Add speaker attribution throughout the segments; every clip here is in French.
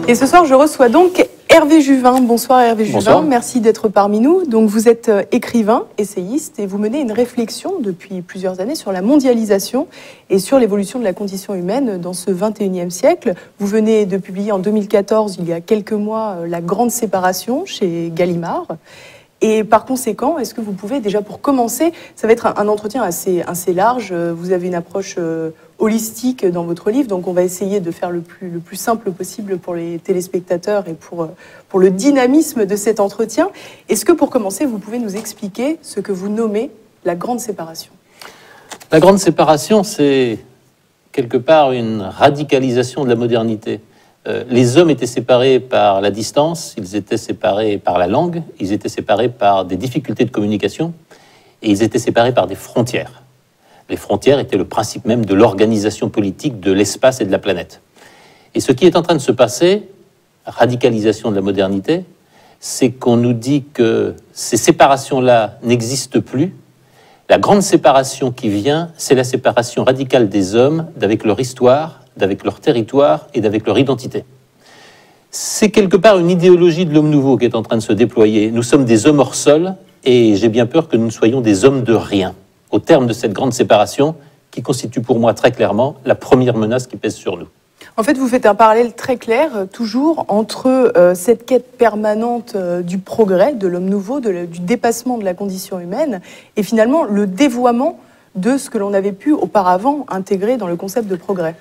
Speaker 1: Et ce soir, je reçois donc Hervé Juvin. Bonsoir Hervé
Speaker 2: Bonsoir.
Speaker 1: Juvin, merci d'être parmi nous. Donc vous êtes écrivain, essayiste et vous menez une réflexion depuis plusieurs années sur la mondialisation et sur l'évolution de la condition humaine dans ce 21e siècle. Vous venez de publier en 2014, il y a quelques mois, La Grande Séparation chez Gallimard. Et par conséquent, est-ce que vous pouvez, déjà pour commencer, ça va être un entretien assez large, vous avez une approche holistique dans votre livre, donc on va essayer de faire le plus simple possible pour les téléspectateurs et pour le dynamisme de cet entretien. Est-ce que pour commencer, vous pouvez nous expliquer ce que vous nommez la grande séparation?
Speaker 2: La grande séparation, c'est quelque part une radicalisation de la modernité. Les hommes étaient séparés par la distance, ils étaient séparés par la langue, ils étaient séparés par des difficultés de communication et ils étaient séparés par des frontières. Les frontières étaient le principe même de l'organisation politique de l'espace et de la planète. Et ce qui est en train de se passer, radicalisation de la modernité, c'est qu'on nous dit que ces séparations-là n'existent plus. La grande séparation qui vient, c'est la séparation radicale des hommes d'avec leur histoire, d'avec leur territoire et d'avec leur identité. C'est quelque part une idéologie de l'homme nouveau qui est en train de se déployer. Nous sommes des hommes hors sol et j'ai bien peur que nous soyons des hommes de rien. Au terme de cette grande séparation, qui constitue pour moi très clairement la première menace qui pèse sur nous.
Speaker 1: En fait, vous faites un parallèle très clair, toujours, entre cette quête permanente du progrès, de l'homme nouveau, du dépassement de la condition humaine, et finalement le dévoiement de ce que l'on avait pu auparavant intégrer dans le concept de progrès.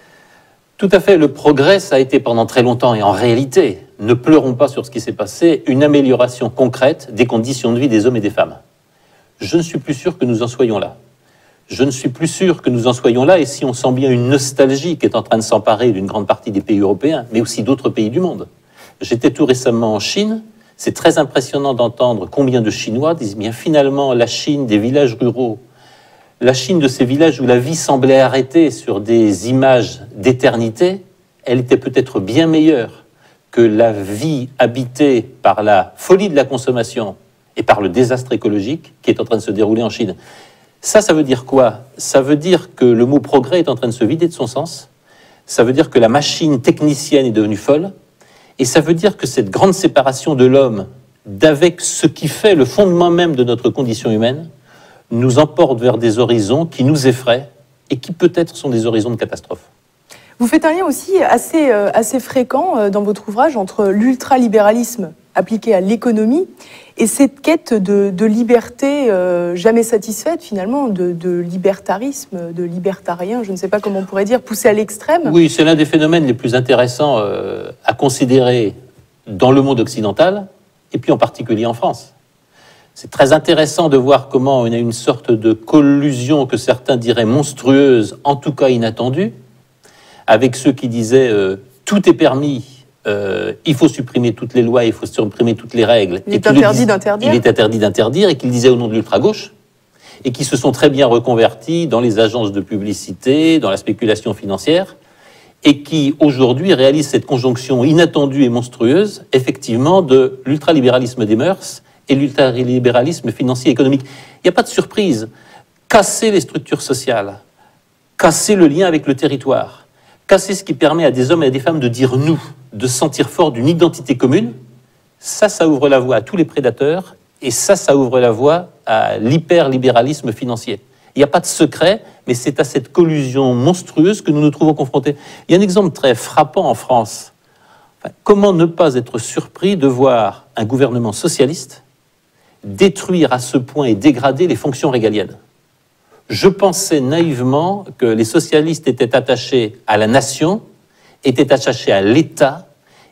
Speaker 2: Tout à fait, le progrès, ça a été pendant très longtemps, et en réalité, ne pleurons pas sur ce qui s'est passé, une amélioration concrète des conditions de vie des hommes et des femmes. Je ne suis plus sûr que nous en soyons là. Je ne suis plus sûr que nous en soyons là, et si on sent bien une nostalgie qui est en train de s'emparer d'une grande partie des pays européens, mais aussi d'autres pays du monde. J'étais tout récemment en Chine, c'est très impressionnant d'entendre combien de Chinois disent bien finalement la Chine des villages ruraux, la Chine de ces villages où la vie semblait arrêtée sur des images d'éternité, elle était peut-être bien meilleure que la vie habitée par la folie de la consommation et par le désastre écologique qui est en train de se dérouler en Chine. Ça veut dire quoi? Ça veut dire que le mot progrès est en train de se vider de son sens, ça veut dire que la machine technicienne est devenue folle, et ça veut dire que cette grande séparation de l'homme d'avec ce qui fait le fondement même de notre condition humaine nous emporte vers des horizons qui nous effraient et qui peut-être sont des horizons de catastrophe.
Speaker 1: Vous faites un lien aussi assez fréquent dans votre ouvrage entre l'ultralibéralisme appliqué à l'économie et cette quête de liberté jamais satisfaite, finalement, de libertarisme, de libertarien, je ne sais pas comment on pourrait dire, poussé à l'extrême.
Speaker 2: Oui, c'est l'un des phénomènes les plus intéressants à considérer dans le monde occidental, et puis en particulier en France. C'est très intéressant de voir comment on a une sorte de collusion que certains diraient monstrueuse, en tout cas inattendue, avec ceux qui disaient tout est permis, il faut supprimer toutes les lois, il faut supprimer toutes les règles.
Speaker 1: Il est interdit d'interdire.
Speaker 2: Il est interdit d'interdire, et qu'ils disaient au nom de l'ultra-gauche, et qui se sont très bien reconvertis dans les agences de publicité, dans la spéculation financière, et qui aujourd'hui réalisent cette conjonction inattendue et monstrueuse, effectivement, de l'ultralibéralisme des mœurs et l'ultralibéralisme financier et économique. Il n'y a pas de surprise. Casser les structures sociales, casser le lien avec le territoire, casser ce qui permet à des hommes et à des femmes de dire nous, de se sentir fort d'une identité commune, ça ouvre la voie à tous les prédateurs, et ça ouvre la voie à l'hyperlibéralisme financier. Il n'y a pas de secret, mais c'est à cette collusion monstrueuse que nous nous trouvons confrontés. Il y a un exemple très frappant en France. Enfin, comment ne pas être surpris de voir un gouvernement socialiste détruire à ce point et dégrader les fonctions régaliennes? Je pensais naïvement que les socialistes étaient attachés à la nation, étaient attachés à l'État,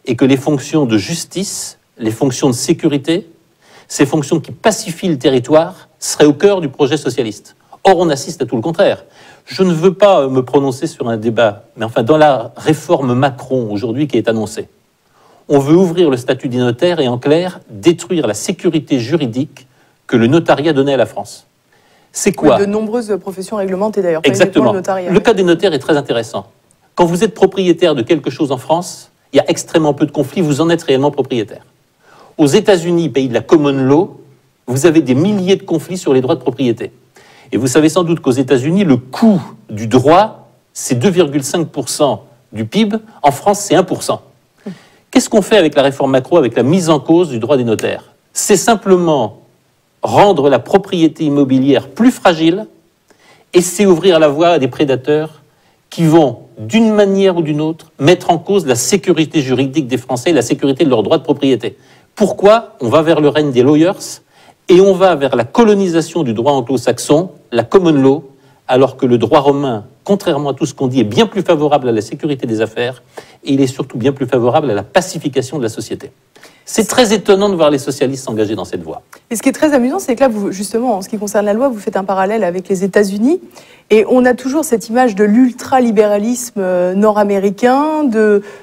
Speaker 2: et que les fonctions de justice, les fonctions de sécurité, ces fonctions qui pacifient le territoire, seraient au cœur du projet socialiste. Or, on assiste à tout le contraire. Je ne veux pas me prononcer sur un débat, mais enfin, dans la réforme Macron, aujourd'hui, qui est annoncée, on veut ouvrir le statut des notaires et, en clair, détruire la sécurité juridique que le notariat donnait à la France. C'est quoi?
Speaker 1: De nombreuses professions réglementées, d'ailleurs.
Speaker 2: Exactement.
Speaker 1: Le notariat.
Speaker 2: Le cas des notaires est très intéressant. Quand vous êtes propriétaire de quelque chose en France, il y a extrêmement peu de conflits, vous en êtes réellement propriétaire. Aux États-Unis, pays de la common law, vous avez des milliers de conflits sur les droits de propriété. Et vous savez sans doute qu'aux États-Unis, le coût du droit, c'est 2,5% du PIB. En France, c'est 1%. Qu'est-ce qu'on fait avec la réforme Macron, avec la mise en cause du droit des notaires? C'est simplement rendre la propriété immobilière plus fragile et c'est ouvrir la voie à des prédateurs qui vont, d'une manière ou d'une autre, mettre en cause la sécurité juridique des Français et la sécurité de leurs droits de propriété. Pourquoi on va vers le règne des lawyers et on va vers la colonisation du droit anglo-saxon, la common law, alors que le droit romain, contrairement à tout ce qu'on dit, est bien plus favorable à la sécurité des affaires et il est surtout bien plus favorable à la pacification de la société. C'est très étonnant de voir les socialistes s'engager dans cette voie.
Speaker 1: Et ce qui est très amusant, c'est que là, vous, justement, en ce qui concerne la loi, vous faites un parallèle avec les États-Unis. Et on a toujours cette image de l'ultralibéralisme nord-américain,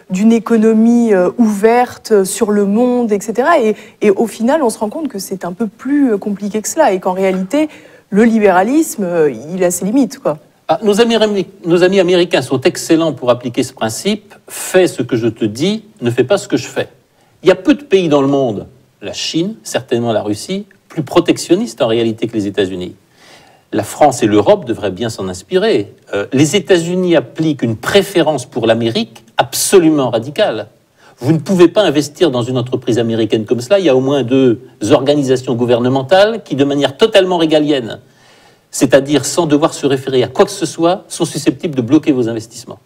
Speaker 1: d'une économie ouverte sur le monde, etc. Et au final, on se rend compte que c'est un peu plus compliqué que cela. Et qu'en réalité, le libéralisme, il a ses limites, quoi.
Speaker 2: Ah, nos amis américains sont excellents pour appliquer ce principe. Fais ce que je te dis, ne fais pas ce que je fais. Il y a peu de pays dans le monde, la Chine, certainement la Russie, plus protectionnistes en réalité que les États-Unis. La France et l'Europe devraient bien s'en inspirer. Les États-Unis appliquent une préférence pour l'Amérique absolument radicale. Vous ne pouvez pas investir dans une entreprise américaine comme cela. Il y a au moins 2 organisations gouvernementales qui, de manière totalement régalienne, c'est-à-dire sans devoir se référer à quoi que ce soit, sont susceptibles de bloquer vos investissements.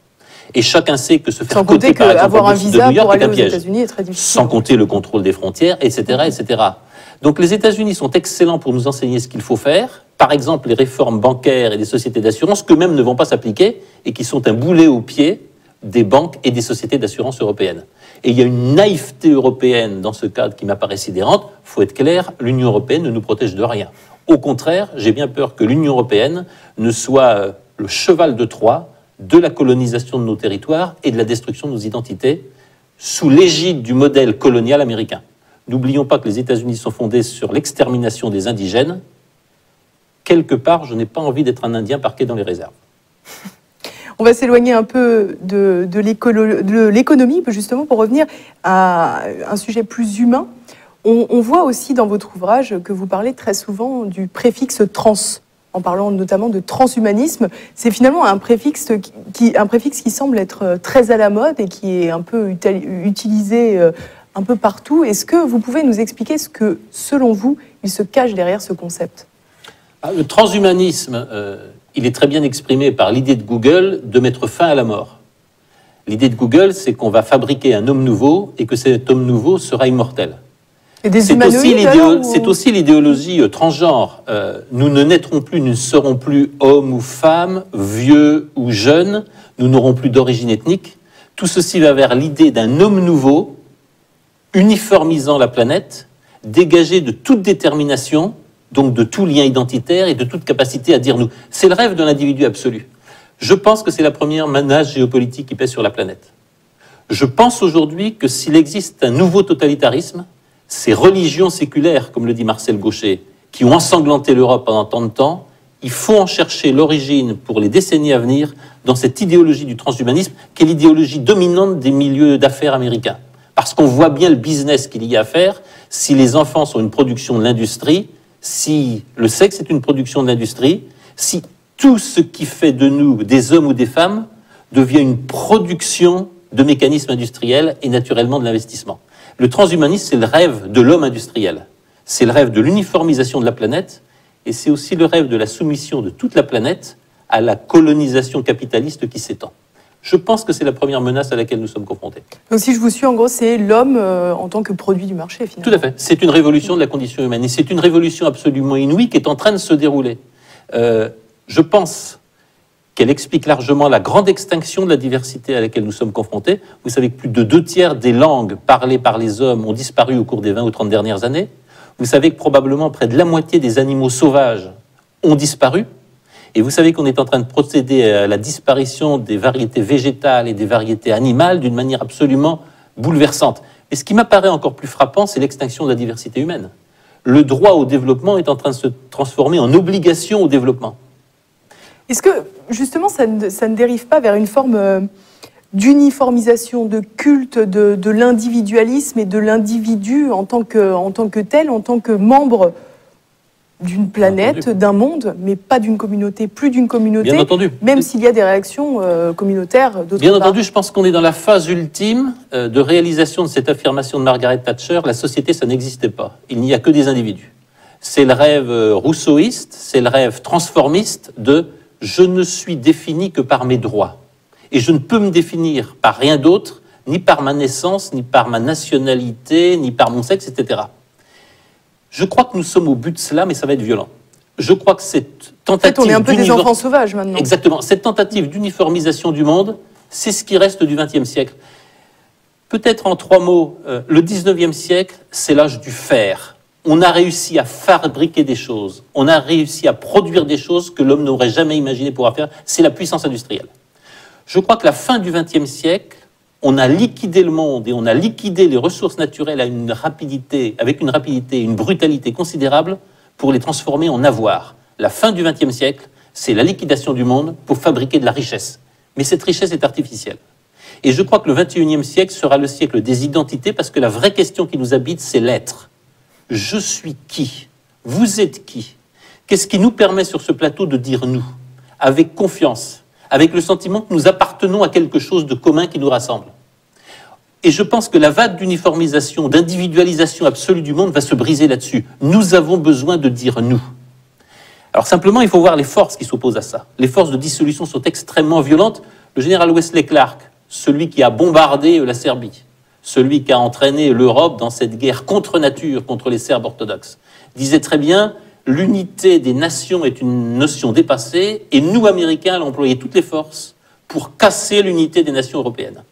Speaker 2: Et chacun sait que se faire coter par exemple
Speaker 1: avoir un visa pour aller aux
Speaker 2: piège,
Speaker 1: États-Unis est très difficile.
Speaker 2: sans compter le contrôle des frontières, etc., etc. Donc les États-Unis sont excellents pour nous enseigner ce qu'il faut faire. Par exemple, les réformes bancaires et des sociétés d'assurance, qu'eux-mêmes ne vont pas s'appliquer et qui sont un boulet au pied des banques et des sociétés d'assurance européennes. Et il y a une naïveté européenne dans ce cadre qui m'apparaît sidérante. Il faut être clair, l'Union européenne ne nous protège de rien. Au contraire, j'ai bien peur que l'Union européenne ne soit le cheval de Troie de la colonisation de nos territoires et de la destruction de nos identités sous l'égide du modèle colonial américain. N'oublions pas que les États-Unis sont fondés sur l'extermination des indigènes. Quelque part, je n'ai pas envie d'être un Indien parqué dans les réserves.
Speaker 1: On va s'éloigner un peu de l'économie, justement, pour revenir à un sujet plus humain. On voit aussi dans votre ouvrage que vous parlez très souvent du préfixe « trans », en parlant notamment de transhumanisme. C'est finalement un préfixe qui semble être très à la mode et qui est un peu utilisé un peu partout. Est-ce que vous pouvez nous expliquer ce que, selon vous, il se cache derrière ce concept?
Speaker 2: Le transhumanisme, il est très bien exprimé par l'idée de Google de mettre fin à la mort. L'idée de Google, c'est qu'on va fabriquer un homme nouveau et que cet homme nouveau sera immortel. C'est aussi l'idéologie transgenre. Nous ne naîtrons plus, nous ne serons plus hommes ou femmes, vieux ou jeunes, nous n'aurons plus d'origine ethnique. Tout ceci va vers l'idée d'un homme nouveau, uniformisant la planète, dégagé de toute détermination, donc de tout lien identitaire et de toute capacité à dire nous. C'est le rêve de l'individu absolu. Je pense que c'est la première menace géopolitique qui pèse sur la planète. Je pense aujourd'hui que s'il existe un nouveau totalitarisme, ces religions séculaires, comme le dit Marcel Gauchet, qui ont ensanglanté l'Europe pendant tant de temps, il faut en chercher l'origine pour les décennies à venir dans cette idéologie du transhumanisme, qui est l'idéologie dominante des milieux d'affaires américains. Parce qu'on voit bien le business qu'il y a à faire. Si les enfants sont une production de l'industrie, si le sexe est une production de l'industrie, si tout ce qui fait de nous des hommes ou des femmes devient une production de mécanismes industriels et naturellement de l'investissement. Le transhumanisme, c'est le rêve de l'homme industriel. C'est le rêve de l'uniformisation de la planète et c'est aussi le rêve de la soumission de toute la planète à la colonisation capitaliste qui s'étend. Je pense que c'est la première menace à laquelle nous sommes confrontés. Donc
Speaker 1: si je vous suis, en gros, c'est l'homme en tant que produit du marché, finalement.
Speaker 2: Tout à fait. C'est une révolution de la condition humaine et c'est une révolution absolument inouïe qui est en train de se dérouler. Je pense qu'elle explique largement la grande extinction de la diversité à laquelle nous sommes confrontés. Vous savez que plus de 2/3 des langues parlées par les hommes ont disparu au cours des 20 ou 30 dernières années. Vous savez que probablement près de la moitié des animaux sauvages ont disparu. Et vous savez qu'on est en train de procéder à la disparition des variétés végétales et des variétés animales d'une manière absolument bouleversante. Et ce qui m'apparaît encore plus frappant, c'est l'extinction de la diversité humaine. Le droit au développement est en train de se transformer en obligation au développement.
Speaker 1: Est-ce que, justement, ça ne dérive pas vers une forme d'uniformisation, de culte de l'individualisme et de l'individu en tant que tel, en tant que membre d'une planète, d'un monde, mais pas d'une communauté, plus d'une communauté.
Speaker 2: Bien entendu.
Speaker 1: Même s'il y a des réactions communautaires d'autre part.
Speaker 2: Bien entendu, je pense qu'on est dans la phase ultime de réalisation de cette affirmation de Margaret Thatcher. La société, ça n'existait pas. Il n'y a que des individus. C'est le rêve rousseauiste, c'est le rêve transformiste de « je ne suis défini que par mes droits ». Et je ne peux me définir par rien d'autre, ni par ma naissance, ni par ma nationalité, ni par mon sexe, etc. Je crois que nous sommes au but de cela, mais ça va être violent. Je crois que cette tentative...
Speaker 1: En fait, on est un peu des enfants sauvages maintenant.
Speaker 2: Exactement. Cette tentative d'uniformisation du monde, c'est ce qui reste du XXe siècle. Peut-être en 3 mots, le XIXe siècle, c'est l'âge du faire. On a réussi à fabriquer des choses. On a réussi à produire des choses que l'homme n'aurait jamais imaginé pouvoir faire. C'est la puissance industrielle. Je crois que la fin du XXe siècle, on a liquidé le monde et on a liquidé les ressources naturelles avec une rapidité, une brutalité considérable pour les transformer en avoir. La fin du XXe siècle, c'est la liquidation du monde pour fabriquer de la richesse. Mais cette richesse est artificielle. Et je crois que le XXIe siècle sera le siècle des identités parce que la vraie question qui nous habite, c'est l'être. Je suis qui? Vous êtes qui? Qu'est-ce qui nous permet sur ce plateau de dire nous, avec confiance, avec le sentiment que nous appartenons à quelque chose de commun qui nous rassemble? Et je pense que la vague d'uniformisation, d'individualisation absolue du monde va se briser là-dessus. Nous avons besoin de dire nous. Alors simplement, il faut voir les forces qui s'opposent à ça. Les forces de dissolution sont extrêmement violentes. Le général Wesley Clark, celui qui a bombardé la Serbie, celui qui a entraîné l'Europe dans cette guerre contre nature, contre les Serbes orthodoxes, disait très bien « l'unité des nations est une notion dépassée et nous, Américains, allons employer toutes les forces pour casser l'unité des nations européennes ».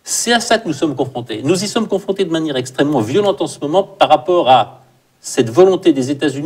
Speaker 2: C'est à ça que nous sommes confrontés. Nous y sommes confrontés de manière extrêmement violente en ce moment par rapport à cette volonté des États-Unis